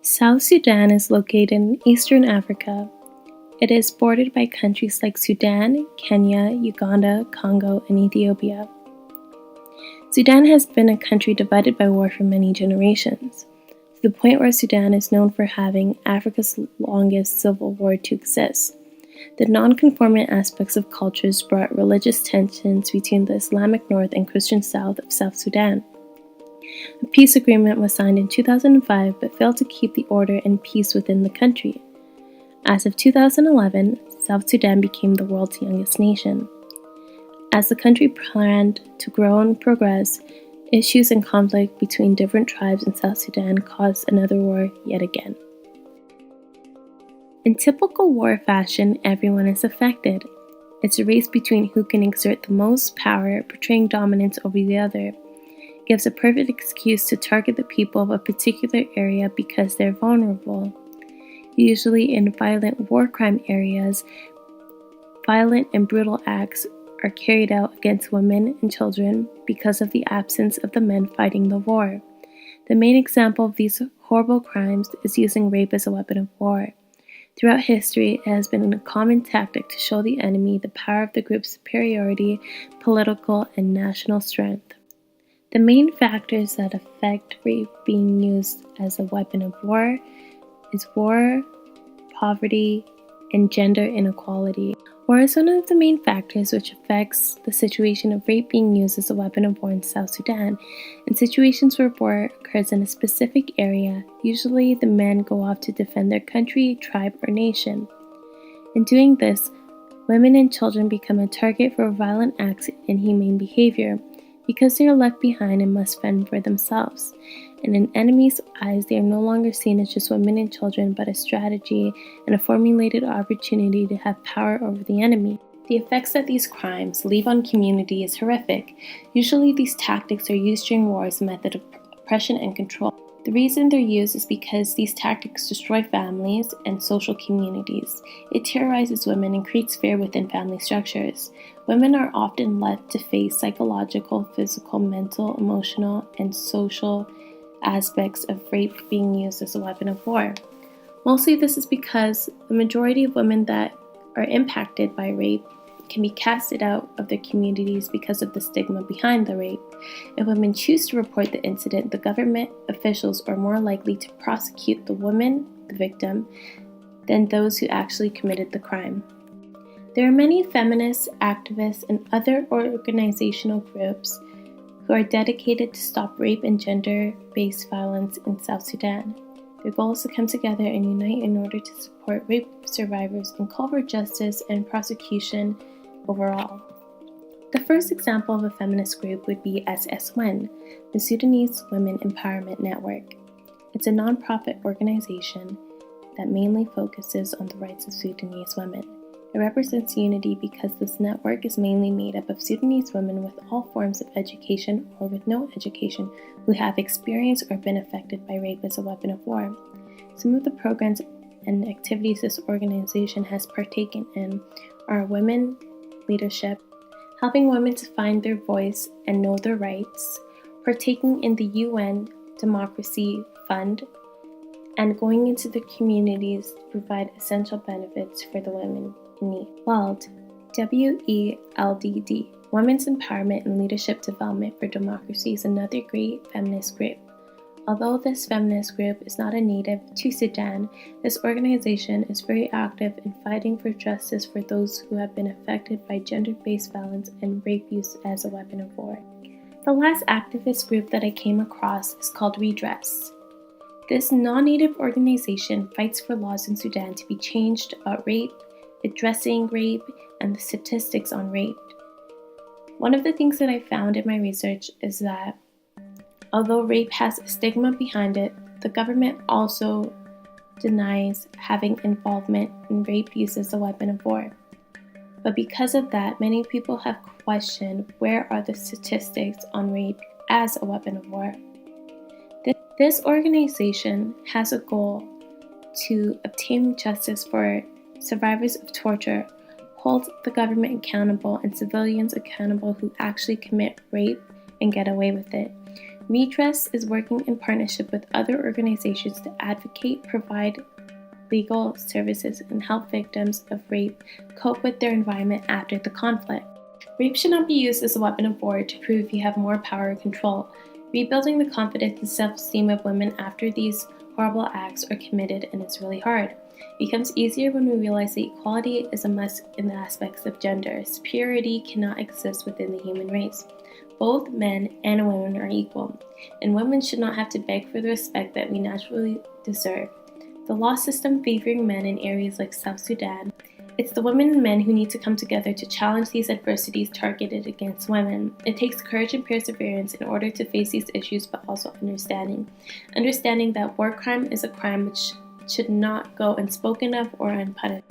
South Sudan is located in eastern Africa. It is bordered by countries like Sudan, Kenya, Uganda, Congo, and Ethiopia. Sudan has been a country divided by war for many generations, to the point where Sudan is known for having Africa's longest civil war to exist. The non-conformant aspects of cultures brought religious tensions between the Islamic North and Christian South of South Sudan. A peace agreement was signed in 2005 but failed to keep the order and peace within the country. As of 2011, South Sudan became the world's youngest nation. As the country planned to grow and progress, issues and conflict between different tribes in South Sudan caused another war yet again. In typical war fashion, everyone is affected. It's a race between who can exert the most power, portraying dominance over the other. It gives a perfect excuse to target the people of a particular area because they're vulnerable. Usually in violent war crime areas, violent and brutal acts are carried out against women and children because of the absence of the men fighting the war. The main example of these horrible crimes is using rape as a weapon of war. Throughout history, it has been a common tactic to show the enemy the power of the group's superiority, political, and national strength. The main factors that affect rape being used as a weapon of war is war, poverty, and gender inequality. War is one of the main factors which affects the situation of rape being used as a weapon of war in South Sudan. In situations where war occurs in a specific area, usually the men go off to defend their country, tribe, or nation. In doing this, women and children become a target for violent acts and inhumane behavior because they are left behind and must fend for themselves. And in enemies' eyes, they are no longer seen as just women and children, but a strategy and a formulated opportunity to have power over the enemy. The effects that these crimes leave on community is horrific. Usually these tactics are used during war as a method of oppression and control. The reason they're used is because these tactics destroy families and social communities. It terrorizes women and creates fear within family structures. Women are often left to face psychological, physical, mental, emotional, and social aspects of rape being used as a weapon of war. Mostly this is because the majority of women that are impacted by rape can be casted out of their communities because of the stigma behind the rape. If women choose to report the incident, the government officials are more likely to prosecute the woman, the victim, than those who actually committed the crime. There are many feminists, activists, and other organizational groups who are dedicated to stop rape and gender-based violence in South Sudan. Their goal is to come together and unite in order to support rape survivors and call for justice and prosecution overall. The first example of a feminist group would be SSWEN, the Sudanese Women Empowerment Network. It's a non-profit organization that mainly focuses on the rights of Sudanese women. It represents unity because this network is mainly made up of Sudanese women with all forms of education or with no education who have experienced or been affected by rape as a weapon of war. Some of the programs and activities this organization has partaken in are women leadership, helping women to find their voice and know their rights, partaking in the UN Democracy Fund, and going into the communities to provide essential benefits for the women in need. WELD, WELDD, Women's Empowerment and Leadership Development for Democracy, is another great feminist group. Although this feminist group is not a native to Sudan, this organization is very active in fighting for justice for those who have been affected by gender-based violence and rape used as a weapon of war. The last activist group that I came across is called Redress. This non-native organization fights for laws in Sudan to be changed about rape, addressing rape, and the statistics on rape. One of the things that I found in my research is that although rape has a stigma behind it, the government also denies having involvement in rape use as a weapon of war. But because of that, many people have questioned where are the statistics on rape as a weapon of war. This organization has a goal to obtain justice for survivors of torture, hold the government accountable and civilians accountable who actually commit rape and get away with it. Redress is working in partnership with other organizations to advocate, provide legal services, and help victims of rape cope with their environment after the conflict. Rape should not be used as a weapon of war to prove you have more power or control. Rebuilding the confidence and self-esteem of women after these horrible acts are committed, and it's really hard. It becomes easier when we realize that equality is a must in the aspects of gender. Superiority cannot exist within the human race. Both men and women are equal, and women should not have to beg for the respect that we naturally deserve. The law system favoring men in areas like South Sudan, it's the women and men who need to come together to challenge these adversities targeted against women. It takes courage and perseverance in order to face these issues, but also understanding that war crime is a crime which should not go unspoken of or unpunished.